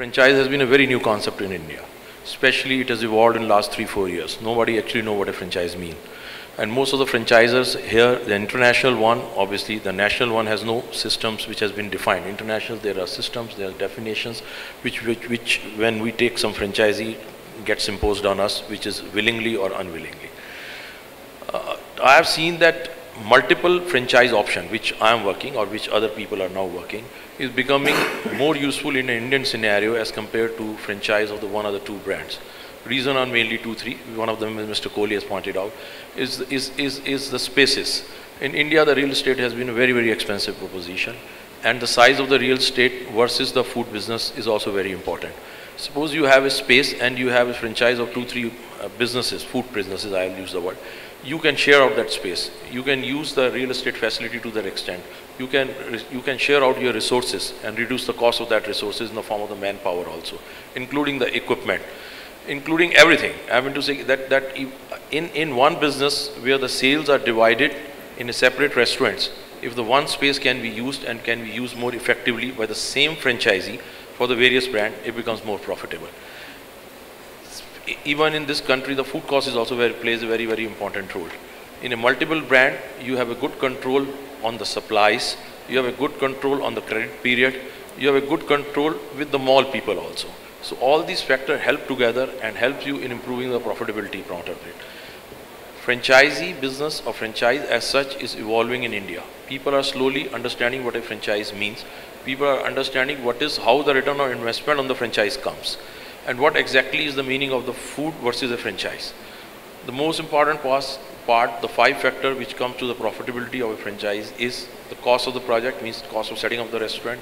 Franchise has been a very new concept in India. Especially it has evolved in the last 3-4 years. Nobody actually know what a franchise means. And most of the franchisers here, the international one, obviously the national one has no systems which has been defined. International, there are systems, there are definitions, which when we take some franchisee gets imposed on us, which is willingly or unwillingly. I have seen that multiple franchise option, which I am working or which other people are now working, is becoming more useful in an Indian scenario as compared to franchise of the one or the two brands. Reason are mainly 2-3. One of them, as Mr. Kohli has pointed out, is the spaces. In India, the real estate has been a very, very expensive proposition, and the size of the real estate versus the food business is also very important. Suppose you have a space and you have a franchise of 2-3 businesses, food businesses, I'll use the word. You can share out that space. You can use the real estate facility to that extent. You can share out your resources and reduce the cost of that resources in the form of the manpower also, including the equipment, including everything. I mean to say that in one business where the sales are divided in a separate restaurants, if the one space can be used and can be used more effectively by the same franchisee for the various brand, it becomes more profitable. Even in this country, the food cost is also plays a very, very important role. In a multiple brand, you have a good control on the supplies, you have a good control on the credit period, you have a good control with the mall people also. So all these factors help together and help you in improving the profitability part of it. Franchisee business or franchise as such is evolving in India. People are slowly understanding what a franchise means. People are understanding how the return on investment on the franchise comes, and what exactly is the meaning of the food versus a franchise. The most important part, the 5 factor which comes to the profitability of a franchise is the cost of the project, means cost of setting up the restaurant,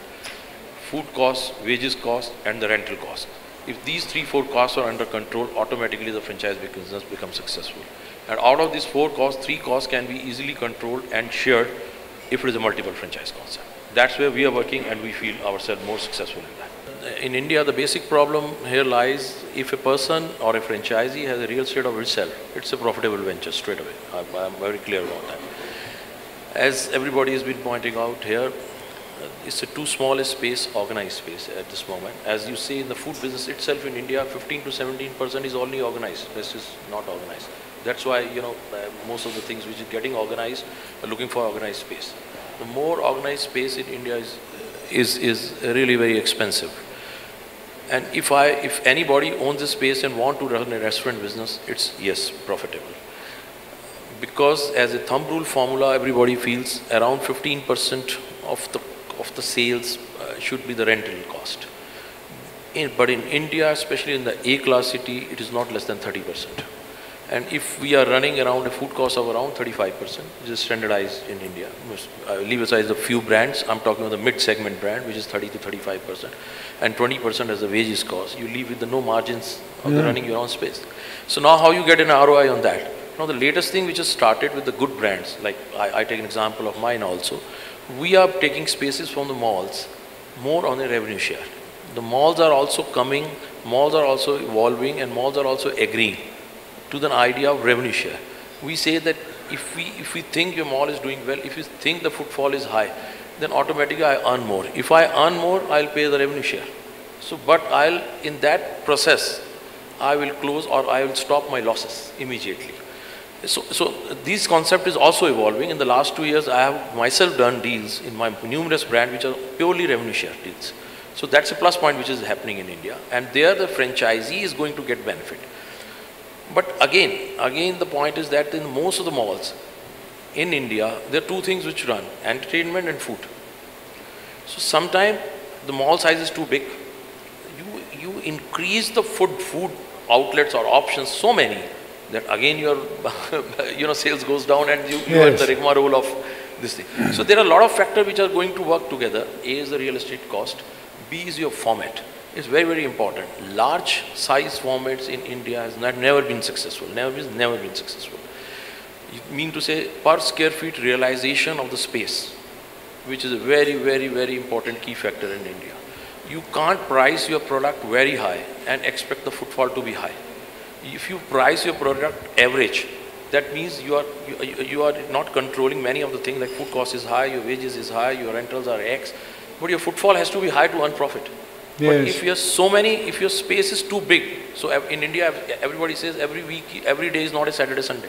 food cost, wages cost, and the rental cost. If these 3-4 costs are under control, automatically the franchise business becomes successful. And out of these 4 costs, 3 costs can be easily controlled and shared if it is a multiple franchise concept. That's where we are working, and we feel ourselves more successful in that. In India, the basic problem here lies, if a person or a franchisee has a real estate of itself, it's a profitable venture straight away. I'm very clear about that. As everybody has been pointing out here, it's a too small a space, organized space at this moment. As you see in the food business itself in India, 15 to 17% is only organized, rest is not organized. That's why, most of the things which is getting organized are looking for organized space. The more organized space in India is really very expensive. And if anybody owns a space and want to run a restaurant business, it's yes, profitable. Because as a thumb rule formula, everybody feels around 15% of the sales should be the rental cost. But in India, especially in the A-class city, it is not less than 30%. And if we are running around a food cost of around 35%, which is standardized in India, leave aside the few brands, I'm talking about the mid-segment brand, which is 30 to 35%, and 20% as the wages cost, you leave with the no margins of the running your own space. So now how you get an ROI on that? Now the latest thing which has started with the good brands, like I take an example of mine also, we are taking spaces from the malls more on a revenue share. The malls are also coming, malls are also evolving, and malls are also agreeing to the idea of revenue share. We say that if we think your mall is doing well, if you think the footfall is high, then automatically I earn more. If I earn more, I'll pay the revenue share. So, but in that process, I will close or I will stop my losses immediately. So this concept is also evolving. In the last 2 years, I have myself done deals in my numerous brands which are purely revenue share deals. So that's a plus point which is happening in India, and there the franchisee is going to get benefit. But again the point is that in most of the malls in India, there are 2 things which run: entertainment and food. So sometimes the mall size is too big. You increase the food outlets or options so many that again your sales goes down, and you are the rigmarole of this thing. So there are a lot of factors which are going to work together. A is the real estate cost. B is your format. It's very, very important. Large size formats in India has never been successful. Never been successful. You mean to say per square feet realization of the space, which is a very, very, very important key factor in India. You can't price your product very high and expect the footfall to be high. If you price your product average, that means you are not controlling many of the things, like food cost is high, your wages is high, your rentals are X, but your footfall has to be high to earn profit. Yes. But if you have so many, if your space is too big, so in India, everybody says every week, every day is not a Saturday, Sunday.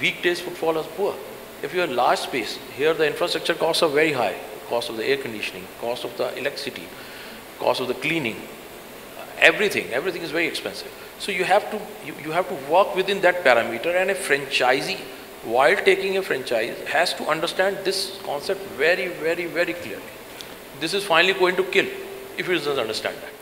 Weekdays footfall is poor. If you have large space, here the infrastructure costs are very high. Cost of the air conditioning, cost of the electricity, cost of the cleaning, everything is very expensive. So you have to work within that parameter, and a franchisee, while taking a franchise, has to understand this concept very, very, very clearly. This is finally going to kill if he doesn't understand that.